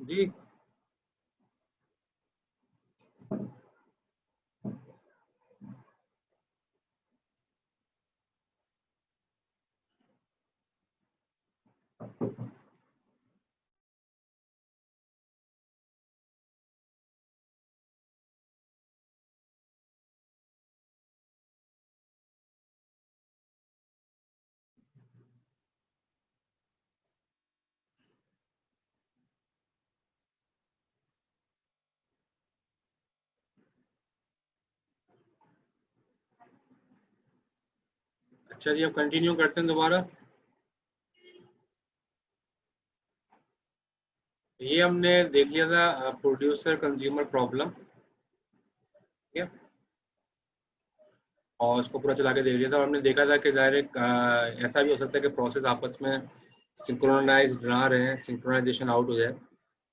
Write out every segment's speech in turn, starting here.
जी। अच्छा जी, अब कंटिन्यू करते हैं दोबारा। ये हमने देख लिया था प्रोड्यूसर कंज्यूमर प्रॉब्लम, ठीक है, और उसको पूरा चला के देख लिया था। और हमने देखा था कि ज़ाहिर है ऐसा भी हो सकता है कि प्रोसेस आपस में सिंक्रोनाइज ना रहे, सिंक्रोनाइजेशन आउट हो जाए,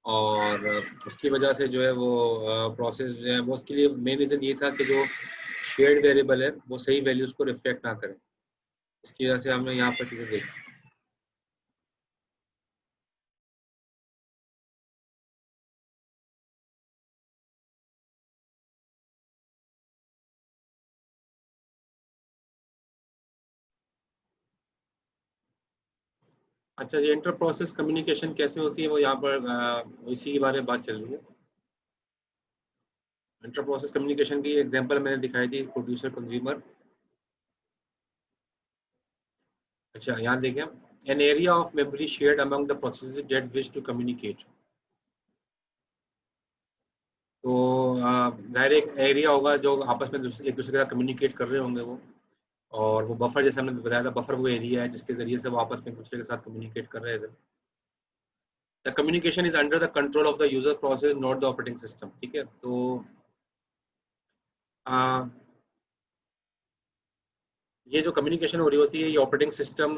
और उसकी वजह से जो है वो प्रोसेस जो है वो, उसके लिए मेन रीज़न ये था कि जो शेयर्ड वेरिएबल है वो सही वैल्यूज़ को रिफ्लेक्ट ना करे। इसकी वजह से हमने यहाँ पर चीज़ें देखी। अच्छा जी, इंटर प्रोसेस कम्युनिकेशन कैसे होती है वो यहाँ पर इसी के बारे में बात चल रही है। इंटर प्रोसेस कम्युनिकेशन की एग्जांपल मैंने दिखाई थी, प्रोड्यूसर कंज्यूमर। अच्छा, यहाँ देखें, an area of memory shared among the processes that wish to communicate. तो जाहिर है एक एरिया होगा जो आपस में एक दूसरे के साथ कम्युनिकेट कर रहे होंगे वो, और वो बफर, जैसे हमने बताया था, बफर वो एरिया है जिसके जरिए से वो आपस में एक दूसरे के साथ कम्युनिकेट कर रहे थे। The communication is under the control of the user process, not the operating system, ठीक है। तो आ, ये जो कम्युनिकेशन हो रही होती है ये ऑपरेटिंग सिस्टम,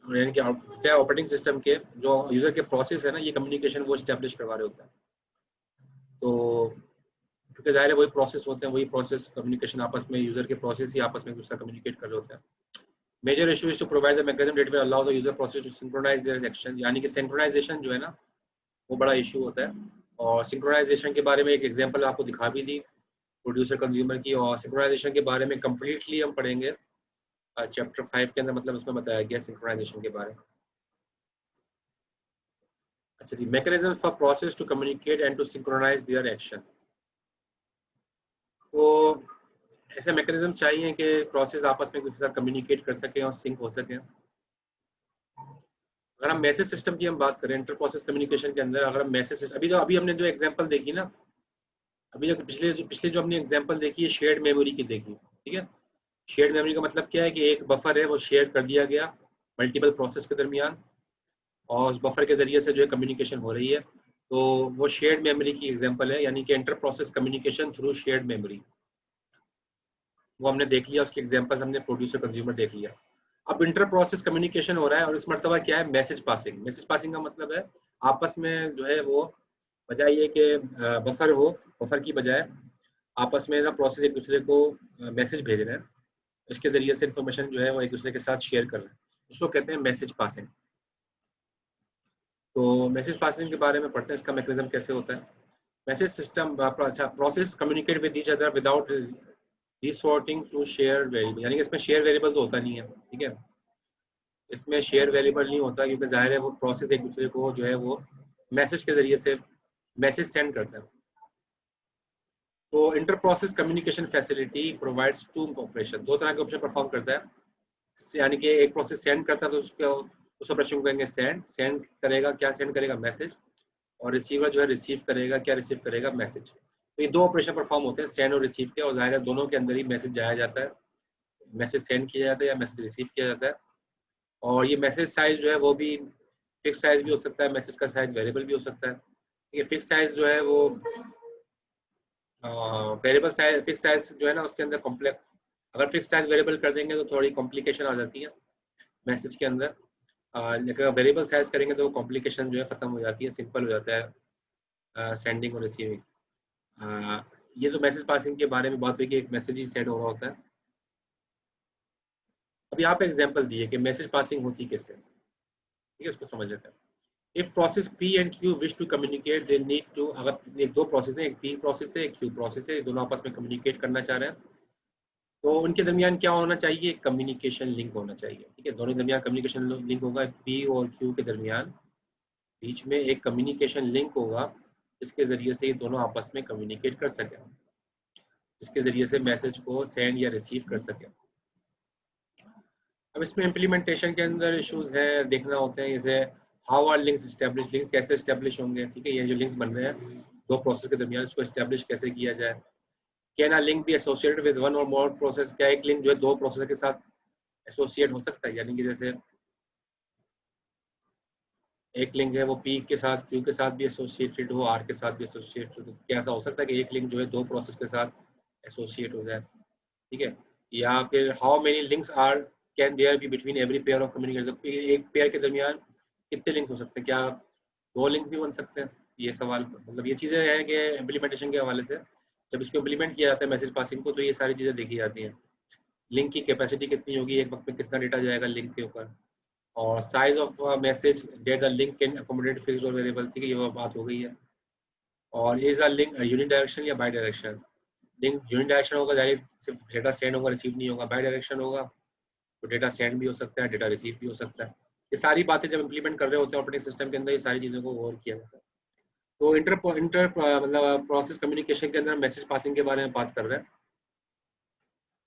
यानी कि क्या ऑपरेटिंग सिस्टम के जो यूजर के प्रोसेस है ना, ये कम्युनिकेशन वो स्टैब्लिश करवा रहे होते हैं। तो क्योंकि जाहिर है वही प्रोसेस होते हैं, वही प्रोसेस कम्युनिकेशन आपस में, यूजर के प्रोसेस ही आपस में एक दूसरा कम्युनिकेट कर रहे होते हैं। Major issue is to provide the mechanism that will allow the user process to synchronize their action, यानी कि सिंक्रोनाइजेशन जो है ना वो बड़ा इशू होता है। और सिंक्रोनाइजेशन के बारे में एक एग्जांपल आपको दिखा भी दी, प्रोड्यूसर कंज्यूमर की। और सिंक्रोनाइजेशन के बारे में कंप्लीटली हम पढ़ेंगे चैप्टर 5 के अंदर, मतलब उसमें बताया गया सिंक्रोनाइजेशन के बारे में। अच्छा जी, mechanism for process to communicate and to synchronize their action. तो ऐसे मैकेनिज्म चाहिए कि प्रोसेस आपस में एक दूसरे के साथ कम्युनिकेट कर सकें और सिंक हो सकें। अगर हम मैसेज सिस्टम की हम बात करें, इंटर प्रोसेस कम्युनिकेशन के अंदर, अगर हम मैसेज, अभी हमने जो एग्जांपल देखी ना, अभी जो पिछले जो हमने एग्जांपल देखी है शेयर्ड मेमोरी की देखी, ठीक है। शेयर्ड मेमोरी का मतलब क्या है कि एक बफर है वो शेयर कर दिया गया मल्टीपल प्रोसेस के दरमियान, और उस बफर के जरिए से जो है कम्युनिकेशन हो रही है। तो वो शेयर्ड मेमोरी की एग्जांपल है, यानी कि inter process communication through shared memory, वो हमने देख लिया। उसके एग्जांपल्स हमने प्रोड्यूसर कंज्यूमर देख लिया। अब इंटर प्रोसेस कम्युनिकेशन हो रहा है, और इस मर्तबा क्या है, मैसेज पासिंग। मैसेज पासिंग का मतलब है आपस में जो है वो, बजाय ये कि बफर हो, बफर की बजाय आपस में ना प्रोसेस एक दूसरे को मैसेज भेज रहे हैं, इसके जरिए से इंफॉर्मेशन जो है वो एक दूसरे के साथ शेयर कर रहे हैं, उसको कहते हैं मैसेज पासिंग। तो मैसेज पासिंग के बारे में पढ़ते हैं, इसका मैकेनिज्म कैसे होता है। मैसेज सिस्टम, अच्छा, process communicate with each other without resorting to share variable, यानी कि इसमें शेयर वेरिएबल तो होता नहीं है, ठीक है। इसमें शेयर वेरिएबल नहीं होता, क्योंकि जाहिर है वो प्रोसेस एक दूसरे को जो है वो मैसेज के जरिए से मैसेज सेंड करता है। तो inter process communication facility provides two operation, दो तरह के ऑपरेशन परफॉर्म करता है। यानी कि एक प्रोसेस सेंड करता है तो उसको, उस ऑपरेशन को कहेंगे सेंड। सेंड करेगा, क्या सेंड करेगा, मैसेज। और रिसीवर जो है रिसीव करेगा, क्या रिसीव करेगा, मैसेज। तो ये दो ऑपरेशन परफॉर्म होते हैं, सेंड और रिसीव के, और जाहिर है दोनों के अंदर ही मैसेज जाया जाता है, मैसेज सेंड किया जाता है या मैसेज रिसीव किया जाता है। और ये मैसेज साइज जो है वो भी फिक्स साइज भी हो सकता है, मैसेज का साइज वेरिएबल भी हो सकता है। ये फिक्स साइज जो है वो, वेरिएबल साइज, फिक्स साइज जो है ना उसके अंदर कॉम्प्लेक्स, अगर फिक्स साइज वेरिएबल कर देंगे तो थोड़ी कॉम्प्लिकेशन आ जाती है मैसेज के अंदर। लेकिन वेरिएबल साइज करेंगे तो कॉम्प्लिकेशन जो है खत्म हो जाती है, सिंपल हो जाता है सेंडिंग और रिसीविंग। ये तो मैसेज पासिंग के बारे में बात हुई कि एक मैसेज ही सेंड हो रहा होता है। अब यहाँ पे एग्जांपल दिए कि मैसेज पासिंग होती कैसे, ठीक है, उसको समझ लेते हैं। If process P and Q wish to communicate they need to, अगर एक दो प्रोसेस है, एक P प्रोसेस है, एक Q प्रोसेस है, दोनों आपस में कम्युनिकेट करना चाह रहे हैं, तो उनके दरमियान क्या होना चाहिए? कम्युनिकेशन लिंक होना चाहिए। ठीक है, दोनों के दरमियान कम्युनिकेशन लिंक होगा। P और Q के दरमियान बीच में एक कम्युनिकेशन लिंक होगा, जिसके जरिए से ये दोनों आपस में कम्युनिकेट कर सकें, जिसके जरिए से मैसेज को सेंड या रिसीव कर सकें। अब इसमें इम्प्लीमेंटेशन के अंदर इश्यूज है, देखना होते हैं, जैसे how are links establish, links कैसे एस्टेब्लिश होंगे। ठीक है, ये जो लिंक्स बन रहे हैं दो प्रोसेस के दरमियान, इसको एस्टेब्लिश कैसे किया जाए। Can a link be associated with one और मोर प्रोसेस, क्या एक लिंक जो है दो प्रोसेस के साथ एसोसिएट हो सकता है? यानी कि जैसे एक लिंक है वो P के साथ Q के साथ भी एसोसिएटेड हो, R के साथ भी एसोसिएटेड हो, क्या ऐसा हो सकता है कि एक लिंक जो है दो प्रोसेस के साथ एसोसिएट हो जाए? ठीक है, या फिर how many links are can there be between every pair of communicator, एक पेयर के दरमियान कितने लिंक हो सकते हैं? क्या दो लिंक भी बन सकते हैं? ये सवाल, मतलब ये चीज़ें हैं कि इम्प्लीमेंटेशन के हवाले से जब इसको इम्प्लीमेंट किया जाता है मैसेज पासिंग को, तो ये सारी चीज़ें देखी जाती हैं। लिंक की कैपेसिटी कितनी होगी, एक वक्त में कितना डेटा जाएगा लिंक के ऊपर, और size of message that the link can accommodate fixed और वेरिएबल। ठीक है, ये बात हो गई है। और is a link unidirection या bidirection? Link unidirection होगा, डायरेक्ट सिर्फ डेटा सेंड होगा, रिसीव नहीं होगा। बाई डायरेक्शन होगा तो डेटा सेंड भी हो सकता है, डेटा रिसीव भी हो सकता है। ये सारी बातें जब इम्प्लीमेंट कर रहे होते हैं ऑपरेटिंग सिस्टम के अंदर, ये सारी चीज़ों को गौर किया जाता है। तो इंटर मतलब प्रोसेस कम्युनिकेशन के अंदर मैसेज पासिंग के बारे में बात कर रहे हैं।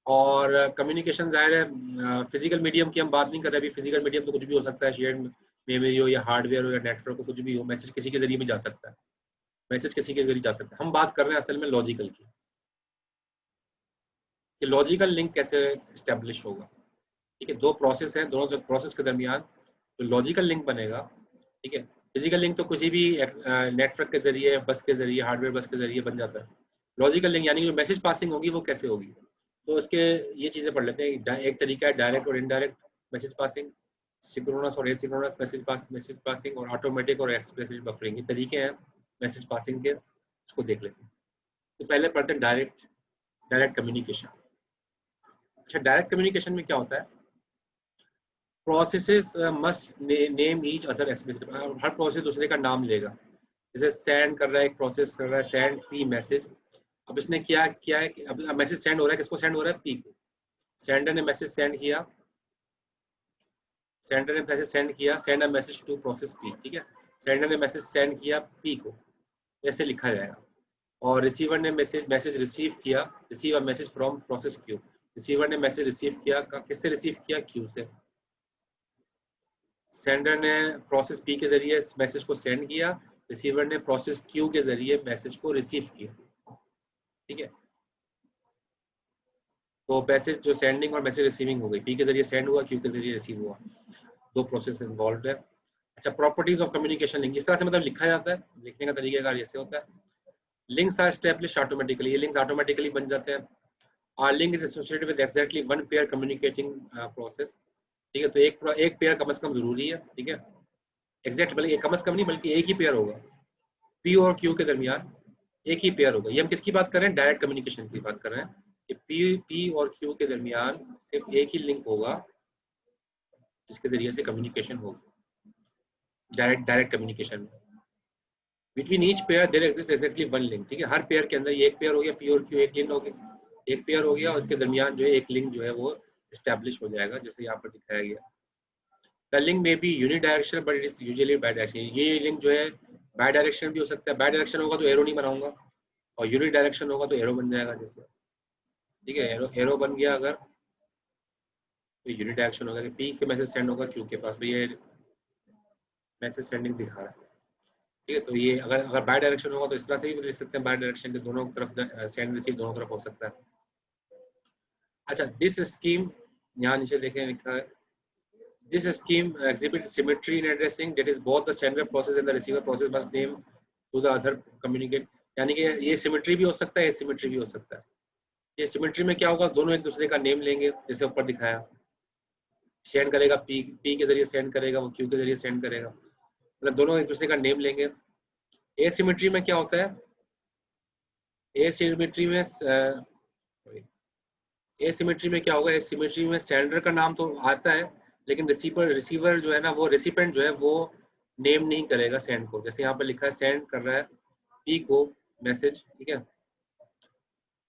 और कम्युनिकेशन ज़ाहिर है फिजिकल मीडियम की हम बात नहीं कर रहे अभी। फिजिकल मीडियम तो कुछ भी हो सकता है, शेयर मेमोरी हो या हार्डवेयर हो या नेटवर्क हो, कुछ भी हो, मैसेज किसी के जरिए भी जा सकता है, मैसेज किसी के जरिए जा सकता है। हम बात कर रहे हैं असल में लॉजिकल की, कि लॉजिकल लिंक कैसे इस्टेब्लिश होगा। ठीक है, दो प्रोसेस हैं, दोनों प्रोसेस के दरमियान जो लॉजिकल लिंक बनेगा। ठीक है, फिजिकल लिंक तो किसी भी नेटवर्क के जरिए, बस के जरिए, हार्डवेयर बस के जरिए बन जाता है। लॉजिकल लिंक यानी जो मैसेज पासिंग होगी वो कैसे होगी, तो इसके ये चीज़ें पढ़ लेते हैं। एक तरीका है डायरेक्ट और इनडायरेक्ट मैसेज पासिंग, सिंक्रोनस और एसिंक्रोनस मैसेज पासिंग, और ऑटोमेटिक और एक्सप्रेस बफरिंग। ये तरीके हैं मैसेज पासिंग के, इसको देख लेते हैं। तो पहले पढ़ते हैं डायरेक्ट कम्युनिकेशन। अच्छा, डायरेक्ट कम्युनिकेशन में क्या होता है? Processes must name each other explicit, हर प्रोसेस दूसरे का नाम लेगा। जैसे सेंड कर रहा है, एक प्रोसेस कर रहा है सेंड पी मैसेज। अब इसने क्या किया है कि अब मैसेज सेंड हो रहा है, किसको सेंड हो रहा है? पी को। सेंडर ने मैसेज सेंड किया, सेंडर ने मैसेज सेंड किया, send a message to process P. ठीक है, सेंडर ने मैसेज सेंड किया पी को, ऐसे लिखा जाएगा। और रिसीवर ने मैसेज रिसीव किया, receive a message from process Q. Receiver ने मैसेज रिसीव किया, किससे रिसीव किया? क्यू से। सेंडर ने प्रोसेस पी के जरिए मैसेज को सेंड किया, रिसीवर ने प्रोसेस क्यू के जरिए मैसेज को रिसीव किया। ठीक है, तो मैसेज जो सेंडिंग और मैसेज रिसीविंग हो गई, पी के जरिए सेंड हुआ, क्यू के जरिए रिसीव हुआ, दो प्रोसेस इन्वॉल्व है। अच्छा, प्रॉपर्टीज ऑफ कम्युनिकेशन लिंक, इस तरह से मतलब लिखा जाता है, लिखने का तरीका ऐसे होता है। लिंक्स आर एस्टैब्लिश ऑटोमेटिकली, ये लिंक्स ऑटोमेटिकली बन जाते हैं। Are link is associated with exactly one pair communicating process. ठीक है, तो एक पेयर कम से कम जरूरी है। ठीक है, एग्जैक्ट बल्कि कम से कम नहीं, बल्कि एक ही पेयर होगा। पी और क्यू के दरमियान एक ही पेयर होगा। ये हम किसकी बात कर रहे हैं? डायरेक्ट कम्युनिकेशन की बात कर रहे हैं कि पी और क्यू के दरमियान सिर्फ एक ही लिंक होगा, जिसके जरिए से कम्युनिकेशन होगी, डायरेक्ट कम्युनिकेशन में। Between each pair there exist exactly one link. ठीक है, हर पेयर के अंदर ये एक पेयर हो गया, पी और क्यू एक लिंक हो गया, एक पेयर हो गया, और इसके दरमियान जो है एक लिंक जो है वो एस्टैब्लिश हो जाएगा, जैसे यहाँ पर दिखाया गया। द लिंक में be uni direction but it is usually bi direction. ये लिंक जो है बाय डायरेक्शन भी हो सकता है, बाय डायरेक्शन होगा तो एरो नहीं बनाऊंगा, और यूनि डायरेक्शन होगा तो एरो बन जाएगा जैसे। ठीक है, एरो बन गया अगर, तो यूनि डायरेक्शन होगा कि पी के मैसेज सेंड होगा क्यू के पास, तो ये मैसेज सेंडिंग दिखा रहा है। ठीक है, तो ये अगर बाय डायरेक्शन होगा तो इस तरह से भी लिख सकते हैं, बाय डायरेक्शन के दोनों तरफ सेंड रिसीव दोनों तरफ हो सकता है। अच्छा, दिस स्कीम, यहाँ नीचे देखें लिखा है, this scheme exhibits symmetry in addressing, that is both the sender process and the receiver process must name to the other communicate। यानी कि ये सिमेट्री भी हो सकता है, ये सिमेट्री भी हो सकता है। ये सिमेट्री में क्या होगा? दोनों एक दूसरे का नेम लेंगे, जैसे ऊपर दिखाया, सेंड करेगा पी के जरिए सेंड करेगा, वो क्यू के जरिए सेंड करेगा, मतलब दोनों एक दूसरे का नेम लेंगे। एसिमेट्री में क्या होता है? एसिमेट्री में एसिमेट्री में क्या होगा? एसिमेट्री में सेंडर का नाम तो आता है, लेकिन रिसीवर जो है ना, वो रेसिपेंट जो है वो नेम नहीं करेगा सेंड को। जैसे यहाँ पर लिखा है सेंड कर रहा है पी को मैसेज, ठीक है,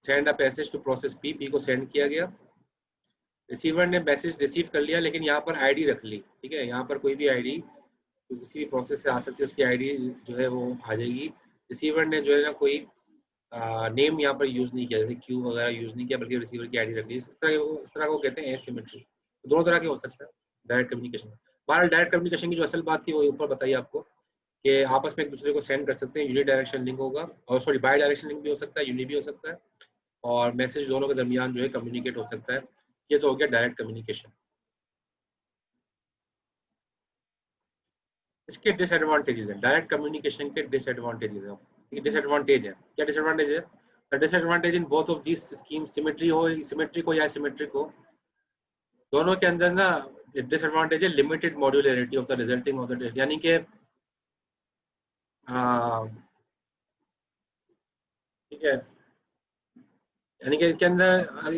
send a message to process P, P को सेंड किया गया, रिसीवर ने मैसेज रिसीव कर लिया लेकिन यहाँ पर आईडी रख ली, ठीक है, यहाँ पर कोई भी आईडी तो किसी भी प्रोसेस से आ सकती है, उसकी आईडी जो है वो आ जाएगी। रिसीवर ने जो है ना कोई नेम यहाँ पर यूज नहीं किया, जैसे क्यू वगैरह यूज नहीं किया, बल्कि रिसीवर की आईडी रख ली। इस तरह को कहते हैं एसिमेट्री। दोनों तरह के हो सकता है डायरेक्ट कम्युनिकेशन। बहरहाल डायरेक्ट कम्युनिकेशन की जो असल बात थी वो ऊपर बताइए आपको, कि आपस में एक दूसरे को सेंड कर सकते हैं, यूनि डायरेक्शन लिंक होगा, और सॉरी बाई डायरेक्शन लिंक भी हो सकता है, यूनि भी हो सकता है, और मैसेज दोनों के दरमियान जो है कम्युनिकेट हो सकता है। ये तो हो गया डायरेक्ट कम्युनिकेशन। इसके डिसएडवांटेजेस हैं, डायरेक्ट कम्युनिकेशन के डिसएडवांटेजेस हैं, ठीक है, डिसएडवांटेज है, क्या डिसएडवांटेज है? The disadvantage in both of this scheme, symmetric हो या एसिमेट्रिक हो, दोनों के अंदर ना डिसएडवांटेज है limited modularity of the resulting of the, यानी कि ठीक है, यानी कि इसके अंदर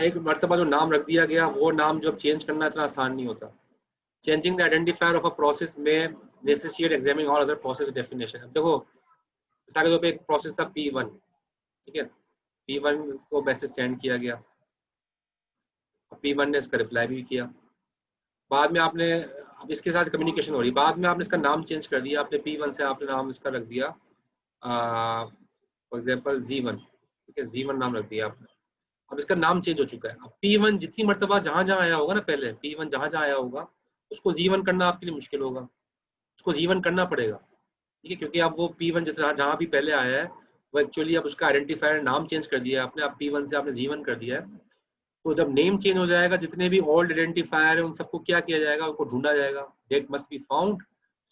एक मर्तबा जो नाम रख दिया गया वो नाम जो चेंज करना इतना आसान नहीं होता। Changing the identifier of a process may necessitate examining all other process definition. अब देखो मिसाल के तौर पे एक प्रोसेस था P1, ठीक है, P1 को मैसेज सेंड किया गया, P1 ने इसका रिप्लाई भी किया, बाद में आपने, अब इसके साथ कम्युनिकेशन हो रही, बाद में आपने इसका नाम चेंज कर दिया, आपने P1 से आपने नाम इसका रख दिया फॉर एग्जांपल Z1, ठीक है, Z1 नाम रख दिया आपने। अब इसका नाम चेंज हो चुका है। अब P1 जितनी मर्तबा जहां जहां आया होगा ना, पहले P1 जहां जहां आया होगा उसको Z1 करना आपके लिए मुश्किल होगा, उसको Z1 करना पड़ेगा, ठीक है, क्योंकि अब वो P1 जितना जहां भी पहले आया है वो एक्चुअली अब उसका आइडेंटिफायर नाम चेंज कर दिया है आपने, अब P1 से आपने Z1 कर दिया है। तो जब नेम चेंज हो जाएगा, जितने भी ओल्ड आइडेंटिफायर है उन सबको क्या किया जाएगा, उनको ढूंढा जाएगा, they must be found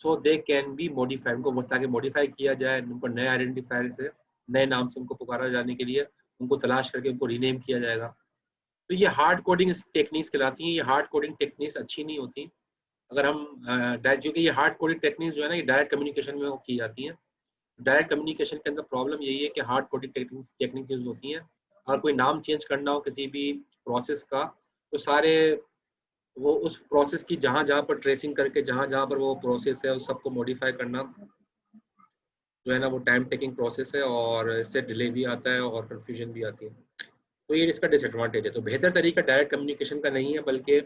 so they can be modified, उनको ताकि मॉडिफाई किया जाए, उनको नए आइडेंटिफायर से नए नाम से उनको पुकारा जाने के लिए उनको तलाश करके उनको रीनेम किया जाएगा। तो ये हार्ड कोडिंग टेक्निक्स कहलाती हैं। ये हार्ड कोडिंग टेक्निक्स अच्छी नहीं होती। अगर हम जो कि ये हार्ड कोडिंग टेक्निक्स जो है ना, ये डायरेक्ट कम्युनिकेशन में की जाती हैं। डायरेक्ट कम्युनिकेशन के अंदर प्रॉब्लम यही है कि हार्ड कोडिंग टेक्निक यूज होती हैं। अगर कोई नाम चेंज करना हो किसी भी प्रोसेस का, तो सारे वो उस प्रोसेस की जहां जहां पर ट्रेसिंग करके जहां जहां पर वो प्रोसेस है उस सबको मॉडिफाई करना जो है ना, वो टाइम टेकिंग प्रोसेस है, और इससे डिले भी आता है और कंफ्यूजन भी आती है। तो ये इसका डिसएडवांटेज है। तो बेहतर तरीका डायरेक्ट कम्युनिकेशन का नहीं है, बल्कि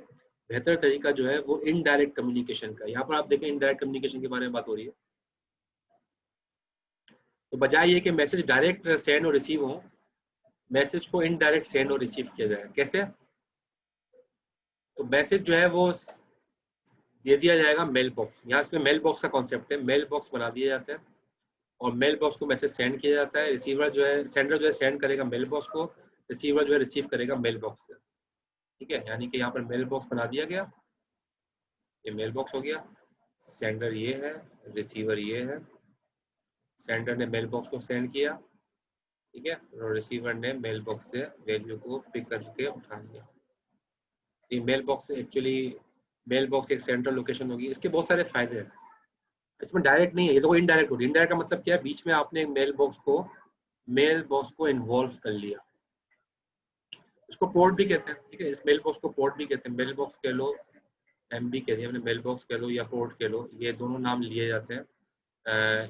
बेहतर तरीका जो है वो इनडायरेक्ट कम्युनिकेशन का। यहाँ पर आप देखें इनडायरेक्ट कम्युनिकेशन के बारे में बात हो रही है। तो बजाय ये कि मैसेज डायरेक्ट सेंड और रिसीव हो, मैसेज को इनडायरेक्ट सेंड और रिसीव किया जाए। कैसे? तो मैसेज जो है वो दे दिया जाएगा मेल बॉक्स, यहाँ इसमें मेल बॉक्स का कॉन्सेप्ट है, मेल बॉक्स बना दिया जाता है और मेल बॉक्स को मैसेज सेंड किया जाता है। रिसीवर जो है, सेंडर जो है सेंड करेगा मेल बॉक्स को, रिसीवर जो है रिसीव करेगा मेल बॉक्स से, ठीक है। यानी कि यहाँ पर मेल बॉक्स बना दिया गया, ये मेल बॉक्स हो गया, सेंडर ये है, रिसीवर ये है, सेंडर ने मेल बॉक्स को सेंड किया, ठीक है, और रिसीवर ने मेल बॉक्स से वैल्यू को पिक करके उठा लिया। ये mail box actually, mail box एक सेंट्रल लोकेशन होगी। इसके बहुत सारे फायदे हैं, इसमें डायरेक्ट नहीं है, ये तो इनडायरेक्ट होगी। इनडायरेक्ट का मतलब क्या है? बीच में आपने मेल बॉक्स को इन्वॉल्व कर लिया, इसको पोर्ट भी कहते हैं, ठीक है, इस मेल बॉक्स को पोर्ट भी कहते हैं। मेल बॉक्स कह लो, एमबी कह दिया, मेल बॉक्स कह लो या पोर्ट कह लो, ये दोनों नाम लिए जाते हैं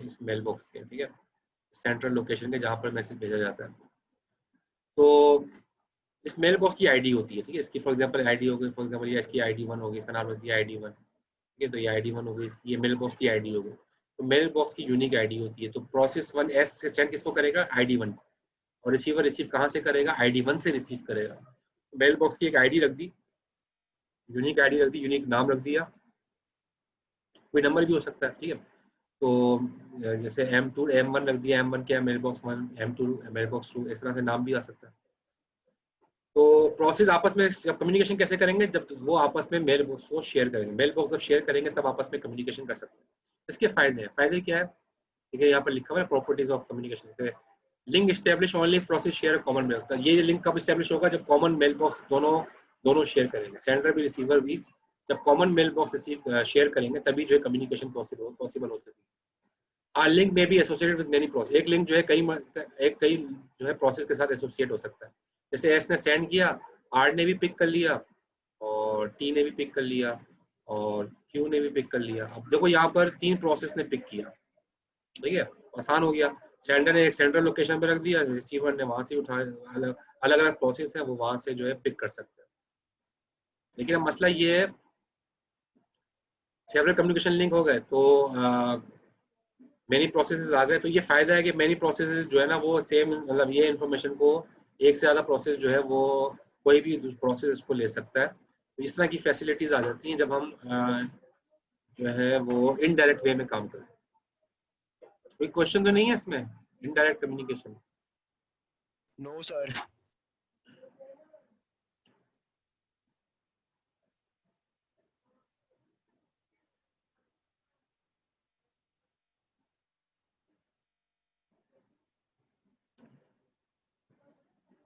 इस मेल बॉक्स के, ठीक है, सेंट्रल लोकेशन के जहाँ पर मैसेज भेजा जाता है। तो इस मेल बॉक्स की आईडी होती है, ठीक है, इसकी फॉर एग्जांपल आईडी हो गई, फॉर एग्जांपल ये इसकी आईडी 1 होगी, इसका नाम रख दिया आईडी 1, ठीक है, तो ये आईडी 1 हो गई, ये मेल बॉक्स की आईडी हो गई। तो मेल बॉक्स की यूनिक आईडी होती है। तो प्रोसेस 1 एस से सेंड किसको करेगा? आईडी 1, और रिसीवर रिसीव कहाँ से करेगा? आईडी 1 से रिसीव करेगा। मेल बॉक्स की एक आईडी रख दी, यूनिक आईडी रख दी, यूनिक नाम रख दिया, कोई नंबर भी हो सकता है, ठीक है। तो जैसे M2 M1 रख दिया, M1 क्या है? Mail box 1, M2 mail box 2, इस तरह से नाम भी आ सकता है। तो प्रोसेस आपस में जब कम्युनिकेशन कैसे करेंगे? जब वो आपस में मेल बॉक्स को शेयर करेंगे, मेल बॉक्स जब शेयर करेंगे तब आपस में कम्युनिकेशन कर सकते हैं। इसके फायदे हैं, फायदे क्या है? ठीक है, यहाँ पर लिखा हुआ है properties of communication. Link establish only process share common mail. ये लिंक कब एस्टेब्लिश होगा? जब कॉमन मेल बॉक्स दोनों शेयर करेंगे, सेंडर भी रिसीवर भी, जब common mail box receive share करेंगे तभी जो है कम्युनिकेशन पॉसिबल हो सकेगी। आ लिंक में भी एसोसिएटेड विद मेनी प्रोसेस, एक लिंक जो है कई जो है प्रोसेस के साथ एसोसिएट हो सकता है। जैसे एस ने सेंड किया, आर ने भी पिक कर लिया और टी ने भी पिक कर लिया, और क्यू ने भी पिक कर लिया। अब देखो यहाँ पर 3 प्रोसेस ने पिक किया, ठीक है, आसान हो गया। सेंडर ने एक सेंट्रल लोकेशन पे रख दिया, रिसीवर ने वहां से उठा, अलग अलग अलग प्रोसेस है वो वहां से जो है पिक कर सकते हैं। लेकिन अब मसला ये है, सेवरल कम्युनिकेशन लिंक हो गए तो मेनी प्रोसेसेस आ गए, तो ये फायदा है कि मेनी प्रोसेसेस जो है ना वो सेम, मतलब ये इन्फॉर्मेशन को एक से ज़्यादा प्रोसेस जो है वो कोई भी प्रोसेस इसको ले सकता है। तो इस तरह की फैसिलिटीज आ जाती हैं जब हम जो है वो इनडायरेक्ट वे में काम करें। कोई क्वेश्चन तो नहीं है इसमें, इनडायरेक्ट कम्युनिकेशन? No sir.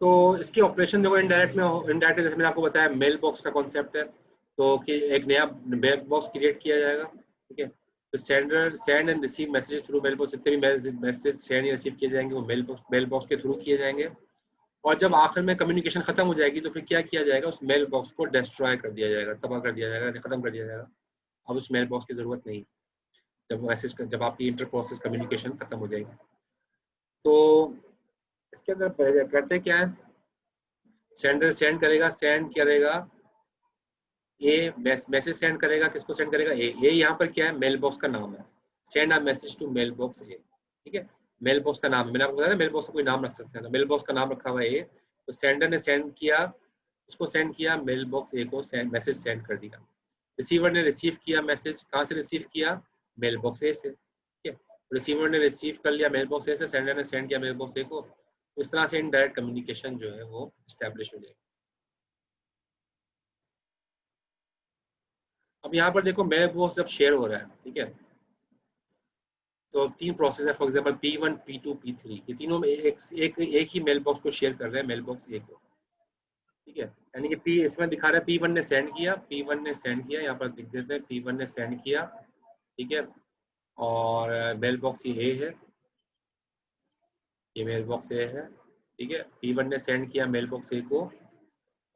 तो इसकी ऑपरेशन देखो इनडायरेक्ट में, इनडायरेक्ट जैसे मैंने आपको बताया मेल बॉक्स का कॉन्सेप्ट है, तो कि एक नया मेल बॉक्स क्रिएट किया जाएगा, ठीक है। तो sender send and receive messages through mail box, जितने भी मैसेज सेंड या रिसीव किए जाएंगे वो मेल बॉक्स के थ्रू किए जाएंगे। और जब आखिर में कम्युनिकेशन खत्म हो जाएगी तो फिर क्या किया जाएगा, उस मेल बॉक्स को डिस्ट्रॉय कर दिया जाएगा, तबाह कर दिया जाएगा, खत्म कर दिया जाएगा। अब उस मेल बॉक्स की जरूरत नहीं, जब आपकी इंटर प्रोसेस कम्युनिकेशन खत्म हो जाएगी। तो इसके अंदर करते क्या है, सेंडर सेंड करेगा ए, मैसेज सेंड करेगा, किसको सेंड करेगा, ए यहाँ पर क्या है, मेल बॉक्स का नाम है। Send a message to mailbox A, ठीक है। मेल बॉक्स का नाम मैंने आपको बताया, मेल बॉक्स का कोई नाम रख सकते हैं, तो मेल बॉक्स का नाम रखा हुआ है ए। तो सेंडर ने सेंड किया, उसको सेंड किया, मेल बॉक्स ए को मैसेज सेंड कर दिया। रिसीवर ने रिसीव किया मैसेज, कहाँ से रिसीव किया, मेल बॉक्स ए से, ठीक है। रिसीवर ने रिसीव कर लिया मेल बॉक्स ए से, सेंडर ने सेंड किया मेल बॉक्स ए को। इस तरह से इनडायरेक्ट कम्युनिकेशन जो है वो स्टैब्लिश हो जाएगी। अब यहाँ पर देखो मेल बॉक्स जब शेयर हो रहा है, ठीक है, तो 3 प्रोसेस है, for example P1 P2 P3, ये तीनों में एक ही मेल बॉक्स को शेयर कर रहे हैं, मेल बॉक्स ए को, ठीक है। यानी कि P इसमें दिखा रहा है P1 ने सेंड किया, P1 ने सेंड किया, यहाँ पर लिख देते हैं P1 ने सेंड किया, ठीक है। और मेल बॉक्स ये है, ये मेल बॉक्स ए है, ठीक है। P1 ने सेंड किया मेल बॉक्स ए को,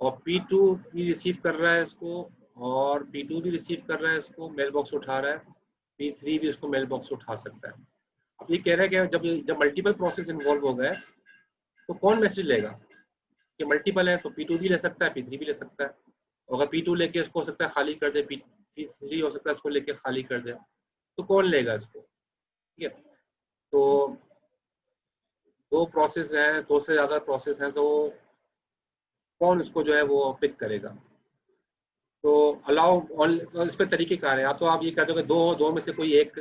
और P2 भी रिसीव कर रहा है इसको, और P2 भी रिसीव कर रहा है इसको, मेल बॉक्स उठा रहा है। P3 भी इसको मेल बॉक्स उठा सकता है। अब ये कह रहा है कि जब जब मल्टीपल प्रोसेस इन्वॉल्व हो गए तो कौन मैसेज लेगा, कि मल्टीपल है तो P2 भी ले सकता है, P3 भी ले सकता है। और अगर P2 लेके इसको हो सकता है खाली कर दे, P3 हो सकता है इसको लेके खाली कर दे, तो कौन लेगा इसको, ठीक है। तो दो प्रोसेस हैं, दो से ज्यादा प्रोसेस हैं, तो कौन इसको जो है वो पिक करेगा। तो अलाउ, तो इस पर तरीके कार है, या तो आप ये कहते हो कि दो में से कोई एक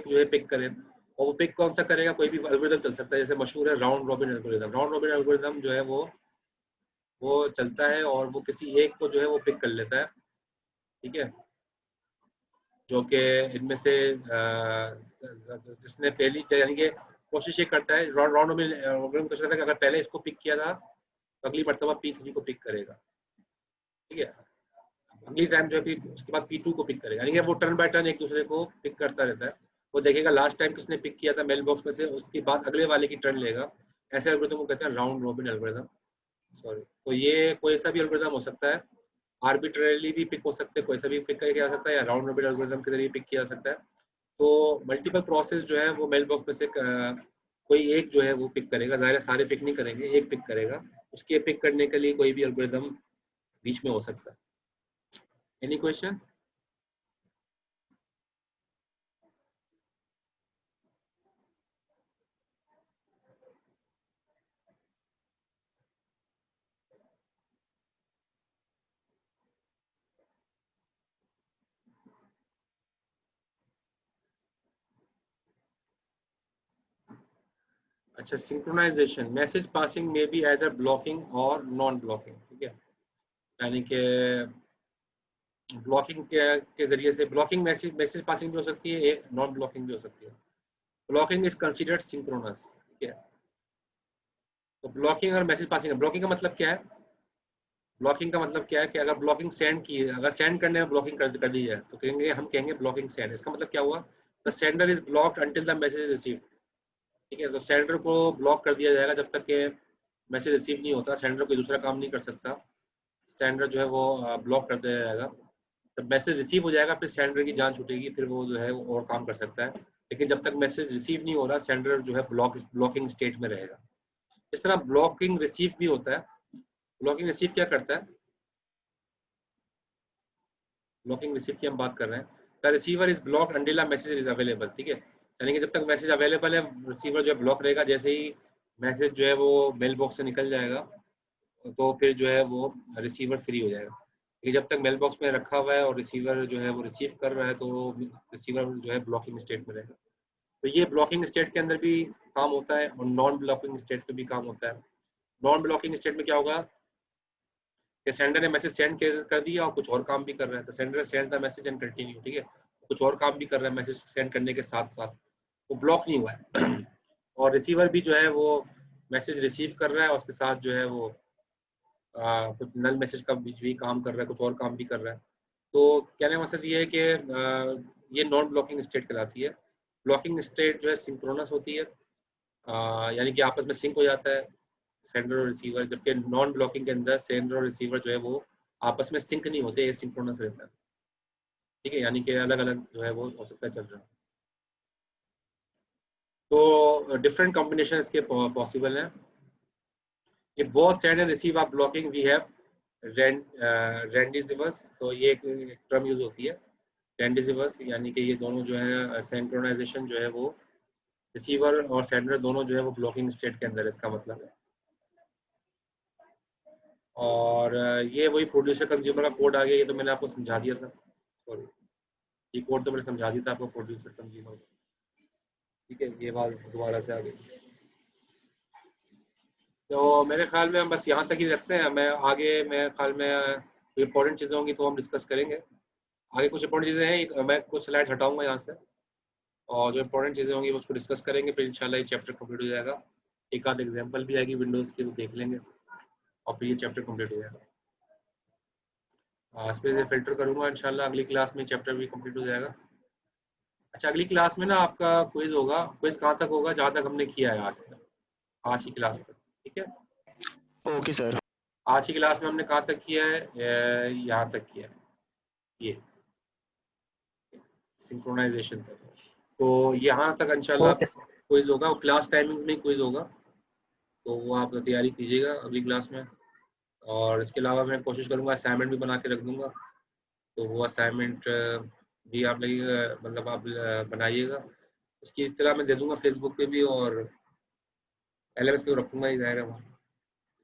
जो है पिक करे, और वो पिक कौन सा करेगा, कोई भी एल्गोरिदम चल सकता है, जैसे मशहूर है round robin algorithm. Round robin algorithm जो है वो चलता है, और वो किसी एक को जो है वो पिक कर लेता है, ठीक है, जो कि इनमें से जिसने पहली, यानी कि कोशिश ये करता है, राउंड रॉबिन एल्गोरिदम कोशिश करता है कि अगर पहले इसको पिक किया था तो अगली मरतबा P3 को पिक करेगा, ठीक है। अगली टाइम जो है उसके बाद P2 को पिक करेगा, यानी कि वो टर्न बाय टर्न एक दूसरे को पिक करता रहता है। वो देखेगा लास्ट टाइम किसने पिक किया था मेल बॉक्स में से, उसके बाद अगले वाले की टर्न लेगा। ऐसे एल्गोरिथम को कहते हैं राउंड रॉबिन एल्गोरिथम, सॉरी। तो ये कोई सा भी एल्गोरिथम हो सकता है, आर्बिट्रेरली भी पिक हो सकते हैं, कोई सा भी पिक किया जा सकता है, या राउंड रॉबिन एल्गोरिथम के जरिए पिक किया जा सकता है। तो मल्टीपल प्रोसेस जो है वो मेल बॉक्स में से कोई एक जो है वो पिक करेगा, ज़ाहिर है सारे पिक नहीं करेंगे, एक पिक करेगा। उसके पिक करने के लिए कोई भी एल्गोरिथम बीच में हो सकता है। Any question? अच्छा, सिंक्रोनाइजेशन, मैसेज पासिंग में बी आइदर ब्लॉकिंग और नॉन ब्लॉकिंग, ठीक है। यानी कि ब्लॉकिंग के जरिए से ब्लॉकिंग मैसेज पासिंग भी हो सकती है, नॉन ब्लॉकिंग भी हो सकती है। ब्लॉकिंग इज कंसिडर्ड सिंक्रोनस, ठीक है। तो ब्लॉकिंग और मैसेज पासिंग, ब्लॉकिंग का मतलब क्या है, ब्लॉकिंग का मतलब क्या है कि अगर ब्लॉकिंग सेंड की है, अगर सेंड करने में ब्लॉकिंग कर दी जाए तो कहेंगे, हम कहेंगे ब्लॉकिंग सेंड। इसका मतलब क्या हुआ, the sender is blocked until the message receive, ठीक है। तो सेंडर को ब्लॉक कर दिया जाएगा जब तक के मैसेज रिसीव नहीं होता, सेंडर कोई दूसरा काम नहीं कर सकता, सेंडर जो है वो ब्लॉक कर दिया जाएगा। जब मैसेज रिसीव हो जाएगा फिर सेंडर की जान छूटेगी, फिर वो जो है वो और काम कर सकता है। लेकिन जब तक मैसेज रिसीव नहीं हो रहा, सेंडर जो है ब्लॉकिंग स्टेट में रहेगा। इस तरह ब्लॉकिंग रिसीव भी होता है। ब्लॉकिंग रिसीव क्या करता है? ब्लॉकिंग रिसीव की हम बात कर रहे हैं। The receiver is blocked until a message is available, ठीक है। यानी कि जब तक मैसेज अवेलेबल है, रिसीवर जो है ब्लॉक रहेगा। जैसे ही मैसेज जो है वो मेल बॉक्स से निकल जाएगा, तो फिर जो है वो रिसीवर फ्री हो जाएगा। ये जब तक मेल बॉक्स में रखा हुआ है और रिसीवर जो है वो रिसीव कर रहा है, तो रिसीवर जो है ब्लॉकिंग स्टेट में रहेगा। तो ये ब्लॉकिंग स्टेट के अंदर भी काम होता है और नॉन ब्लॉकिंग स्टेट में भी काम होता है। नॉन ब्लॉकिंग स्टेट में क्या होगा कि सेंडर ने मैसेज सेंड कर दिया और कुछ और काम भी कर रहा है, तो sender sends the message and continue, ठीक है। कुछ और काम भी कर रहा है मैसेज सेंड करने के साथ साथ, वो ब्लॉक नहीं हुआ है। और रिसीवर भी जो है वो मैसेज रिसीव कर रहा है और उसके साथ जो है वो कुछ नल मैसेज का बीच भी काम कर रहा है, कुछ और काम भी कर रहा है। तो कहने का मकसद ये है कि ये नॉन ब्लॉकिंग स्टेट कहलाती है। ब्लॉकिंग स्टेट जो है सिंक्रोनस होती है, यानी कि आपस में सिंक हो जाता है सेंडर और रिसीवर। जबकि नॉन ब्लॉकिंग के अंदर सेंडर और रिसीवर जो है वो आपस में सिंक नहीं होते, सिंक्रोनस रहता है, ठीक है। यानी कि अलग अलग जो है वो हो सकता है चल रहा है। तो डिफरेंट कॉम्बिनेशन इसके पॉसिबल हैं। If both send and receive are blocking, we have रेंडिजिवस। तो ये एक टर्म यूज होती है रेंडिजिवस, यानी कि ये दोनों जो है सिंक्रोनाइजेशन जो है वो रिसीवर और सेंडर दोनों जो है वो ब्लॉकिंग स्टेट के अंदर है, इसका मतलब है। और ये वही प्रोड्यूसर कंज्यूमर का कोड आ गया, ये तो मैंने आपको समझा दिया था। सॉरी, ये कोड तो मैंने समझा दिया था आपको, प्रोड्यूसर कंज्यूमर, ठीक है। ये बात दोबारा से आ गई। तो मेरे ख्याल में हम बस यहाँ तक ही रखते हैं। मैं आगे मेरे ख्याल में इम्पोर्टेंट चीज़ें होंगी तो हम डिस्कस करेंगे। आगे कुछ इंपॉर्टेंट चीज़ें हैं, मैं कुछ स्लाइड हटाऊंगा यहाँ से, और जो इंपॉर्टेंट चीज़ें होंगी उसको डिस्कस करेंगे, फिर इंशाल्लाह ये चैप्टर कंप्लीट हो जाएगा। एक आध एग्जांपल भी आएगी विंडोज़ की, वो देख लेंगे और फिर ये चैप्टर कंप्लीट हो जाएगा। इस पर से फिल्टर करूँगा, इंशाल्लाह अगली क्लास में चैप्टर भी कंप्लीट हो जाएगा। अच्छा, अगली क्लास में ना आपका क्विज होगा। क्विज कहाँ तक होगा? जहाँ तक हमने किया है आज तक, आज की क्लास तक, ठीक है। Okay sir. आज की क्लास में हमने कहाँ तक किया है? यहाँ तक किया है, ये सिंक्रोनाइजेशन तक। तो यहाँ तक इंशाल्लाह ओके सर। क्विज होगा, क्लास टाइमिंग्स में क्विज होगा, तो वो आप तैयारी कीजिएगा अगली क्लास में। और इसके अलावा मैं कोशिश करूँगा असाइनमेंट भी बना के रख दूँगा, तो वो असाइनमेंट भी आप लगेगा, मतलब आप बनाइएगा। उसकी इत्तला मैं दे दूँगा फेसबुक पे भी, और LMS पे रखूँगा ही, ज़ाहिर है वहाँ।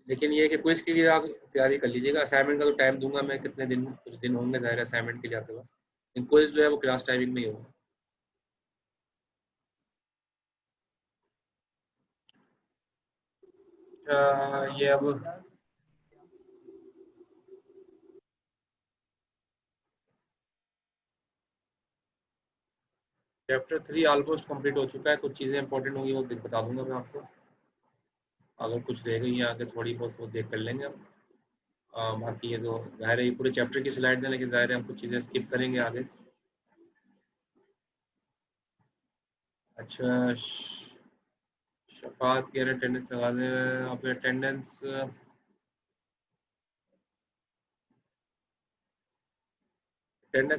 लेकिन ये है कि क्विज के लिए आप तैयारी कर लीजिएगा। असाइनमेंट का तो टाइम दूंगा मैं, कितने दिन, कुछ दिन होंगे ज़ाहिर है असाइनमेंट के लिए आपके पास। लेकिन क्विज जो है वो क्लास टाइमिंग में ही होगा। ये अब चैप्टर 3 ऑलमोस्ट कंप्लीट हो चुका है। कुछ चीज़ें इंपॉर्टेंट होंगी वो बता दूंगा मैं आपको। अगर कुछ रह गई हैं आगे थोड़ी बहुत, वो देख कर लेंगे हम। बाकी ये तो ज़ाहिर है ये पूरे चैप्टर की स्लाइड है, लेकिन ज़ाहिर है हम कुछ चीज़ें स्किप करेंगे आगे। अच्छा, शफात की अटेंडेंस लगा दें आप। अटेंडेंस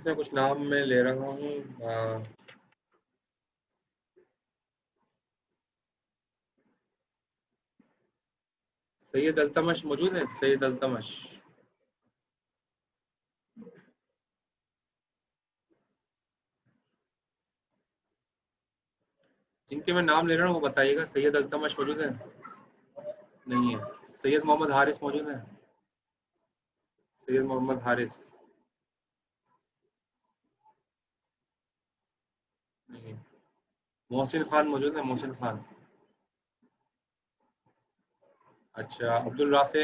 में कुछ नाम मैं ले रहा हूँ। सैयद अल्तमश मौजूद है? सैयद अल्तमश, जिनके मैं नाम ले रहा हूँ वो बताइएगा। सैयद अल्तमश मौजूद है? नहीं है। सैयद मोहम्मद हारिस मौजूद है? सैयद मोहम्मद हारिस नहीं है। मोहसिन खान मौजूद है? मोहसिन खान। अच्छा, अब्दुल राफे?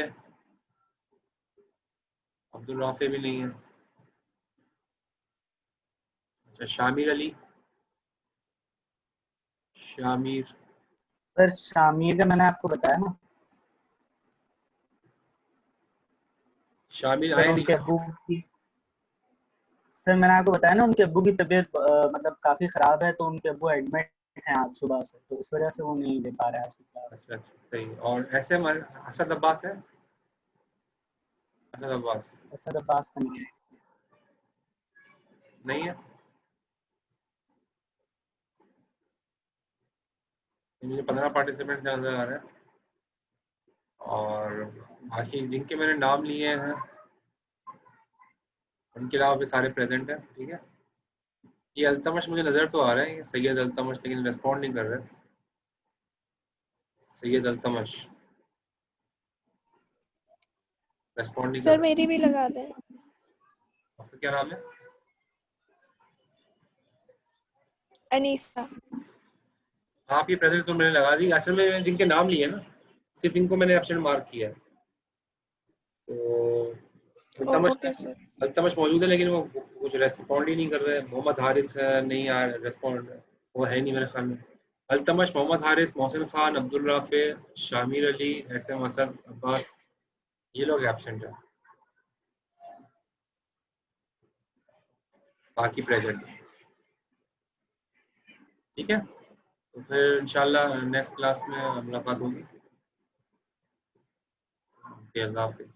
अब्दुल राफे भी नहीं है। अच्छा, शामिर अली? शामिर? सर शामिर का मैंने आपको बताया ना शामिर सर, है उनके नहीं। अब्बू की, सर मैंने आपको बताया ना उनके अब्बू की तबीयत मतलब काफी खराब है, तो उनके अब्बू एडमिट हैं आज सुबह से, तो इस वजह से वो नहीं दे पा रहे हैं आज की क्लास। अच्छा अच्छा, सही। और ऐसे असद अब्बास है? असद अब्बास? असद अब्बास का नहीं है। नहीं है? मुझे 15 पार्टिसिपेंट्स नजर आ रहे हैं और बाकी जिनके मैंने नाम लिए हैं उनके अलावा भी सारे प्रेजेंट हैं। ठीक है, ये अल्तमश मुझे नज़र तो आ रहा है, सैयद अल्तमश, लेकिन रेस्पॉन्ड नहीं कर रहे। सैयद अल्तमश रेस्पॉन्ड नहीं कर सर रहे। मेरी भी लगा दें। आपका क्या नाम है? अनीसा। आपकी प्रेजेंट तो मैंने लगा दी। असल में जिनके नाम लिए ना सिर्फ इनको मैंने एब्सेंट मार्क किया है। तो ओके सर। अल्तमश मौजूद है लेकिन वो कुछ रेस्पॉन्ड ही नहीं कर रहे। मोहम्मद हारिस नहीं आ रेस्पॉन्ड, वो है नहीं मेरे ख्याल में। अल्तमश, मोहम्मद हारिस, मोहसिन खान, अब्दुल राफे, शामिर अली, एसएम असद, अब्बास, ये लोग एब्सेंट है, बाकी प्रेजेंट। ठीक है, तो फिर इंशाल्लाह नेक्स्ट क्लास में मुलाकात होगी। अल्लाह हाफिज़।